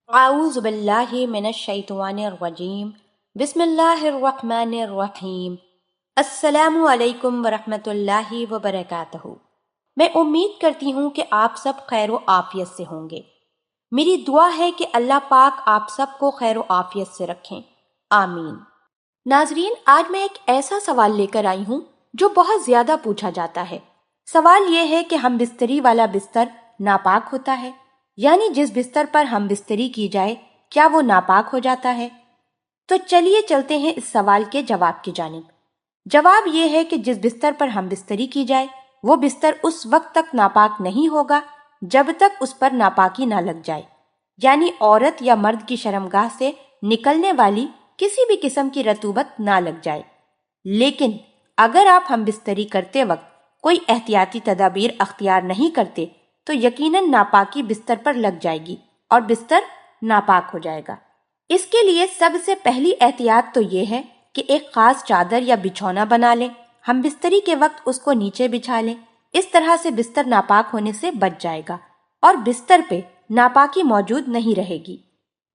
اعوذ باللہ من الشیطان الرجیم بسم اللہ الرحمن الرحیم السلام علیکم ورحمۃ اللہ وبرکاتہ۔ میں امید کرتی ہوں کہ آپ سب خیر و عافیت سے ہوں گے۔ میری دعا ہے کہ اللہ پاک آپ سب کو خیر و عافیت سے رکھیں، آمین۔ ناظرین، آج میں ایک ایسا سوال لے کر آئی ہوں جو بہت زیادہ پوچھا جاتا ہے۔ سوال یہ ہے کہ ہم بستری والا بستر ناپاک ہوتا ہے؟ یعنی جس بستر پر ہم بستری کی جائے کیا وہ ناپاک ہو جاتا ہے؟ تو چلیے چلتے ہیں اس سوال کے جواب کی جانب۔ جواب یہ ہے کہ جس بستر پر ہم بستری کی جائے وہ بستر اس وقت تک ناپاک نہیں ہوگا جب تک اس پر ناپاکی نہ لگ جائے، یعنی عورت یا مرد کی شرمگاہ سے نکلنے والی کسی بھی قسم کی رطوبت نہ لگ جائے۔ لیکن اگر آپ ہم بستری کرتے وقت کوئی احتیاطی تدابیر اختیار نہیں کرتے تو یقیناً ناپاکی بستر پر لگ جائے گی اور بستر ناپاک ہو جائے گا۔ اس کے لیے سب سے پہلی احتیاط تو یہ ہے کہ ایک خاص چادر یا بچھونا بنا لیں، ہم بستری کے وقت اس کو نیچے بچھا لیں، اس طرح سے بستر ناپاک ہونے سے بچ جائے گا اور بستر پہ ناپاکی موجود نہیں رہے گی،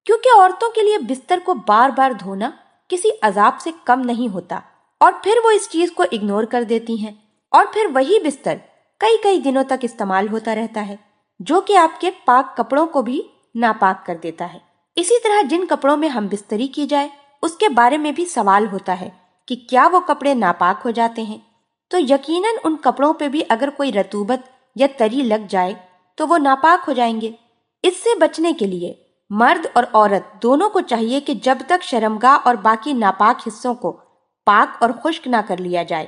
کیونکہ عورتوں کے لیے بستر کو بار بار دھونا کسی عذاب سے کم نہیں ہوتا، اور پھر وہ اس چیز کو اگنور کر دیتی ہیں اور پھر وہی بستر کئی دنوں تک استعمال ہوتا رہتا ہے، جو کہ آپ کے پاک کپڑوں کو بھی ناپاک کر دیتا ہے۔ اسی طرح جن کپڑوں میں ہم بستری کی جائے اس کے بارے میں بھی سوال ہوتا ہے کہ کیا وہ کپڑے ناپاک ہو جاتے ہیں؟ تو یقیناً ان کپڑوں پہ بھی اگر کوئی رطوبت یا تری لگ جائے تو وہ ناپاک ہو جائیں گے۔ اس سے بچنے کے لیے مرد اور عورت دونوں کو چاہیے کہ جب تک شرمگاہ اور باقی ناپاک حصوں کو پاک اور خشک نہ کر لیا جائے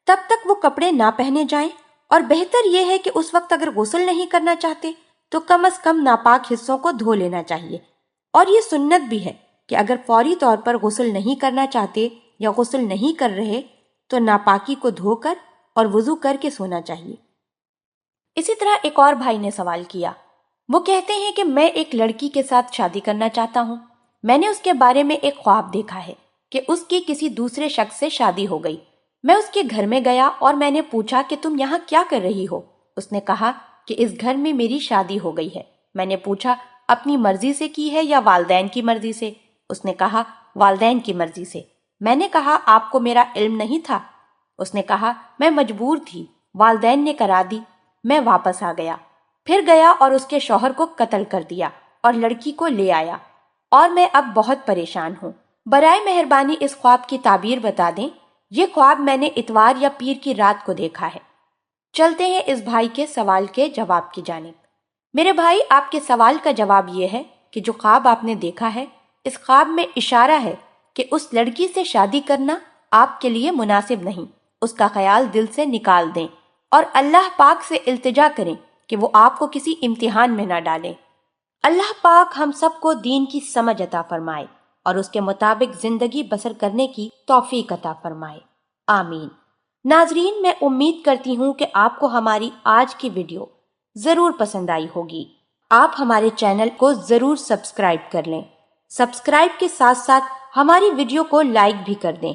تب تک وہ کپڑے نہ پہنے جائیں، اور بہتر یہ ہے کہ اس وقت اگر غسل نہیں کرنا چاہتے تو کم از کم ناپاک حصوں کو دھو لینا چاہیے۔ اور یہ سنت بھی ہے کہ اگر فوری طور پر غسل نہیں کرنا چاہتے یا غسل نہیں کر رہے تو ناپاکی کو دھو کر اور وضو کر کے سونا چاہیے۔ اسی طرح ایک اور بھائی نے سوال کیا، وہ کہتے ہیں کہ میں ایک لڑکی کے ساتھ شادی کرنا چاہتا ہوں، میں نے اس کے بارے میں ایک خواب دیکھا ہے کہ اس کی کسی دوسرے شخص سے شادی ہو گئی۔ میں اس کے گھر میں گیا اور میں نے پوچھا کہ تم یہاں کیا کر رہی ہو؟ اس نے کہا کہ اس گھر میں میری شادی ہو گئی ہے۔ میں نے پوچھا اپنی مرضی سے کی ہے یا والدین کی مرضی سے؟ اس نے کہا والدین کی مرضی سے۔ میں نے کہا آپ کو میرا علم نہیں تھا؟ اس نے کہا میں مجبور تھی، والدین نے کرا دی، میں واپس آ گیا، پھر گیا اور اس کے شوہر کو قتل کر دیا اور لڑکی کو لے آیا، اور میں اب بہت پریشان ہوں۔ برائے مہربانی اس خواب کی تعبیر بتا دیں، یہ خواب میں نے اتوار یا پیر کی رات کو دیکھا ہے۔ چلتے ہیں اس بھائی کے سوال کے جواب کی جانب۔ میرے بھائی، آپ کے سوال کا جواب یہ ہے کہ جو خواب آپ نے دیکھا ہے اس خواب میں اشارہ ہے کہ اس لڑکی سے شادی کرنا آپ کے لیے مناسب نہیں، اس کا خیال دل سے نکال دیں اور اللہ پاک سے التجا کریں کہ وہ آپ کو کسی امتحان میں نہ ڈالیں۔ اللہ پاک ہم سب کو دین کی سمجھ عطا فرمائے اور اس کے مطابق زندگی بسر کرنے کی توفیق عطا فرمائے، آمین۔ ناظرین، میں امید کرتی ہوں کہ آپ کو ہماری آج کی ویڈیو ضرور پسند آئی ہوگی۔ آپ ہمارے چینل کو ضرور سبسکرائب کر لیں۔ سبسکرائب کے ساتھ ساتھ ہماری ویڈیو کو لائک بھی کر دیں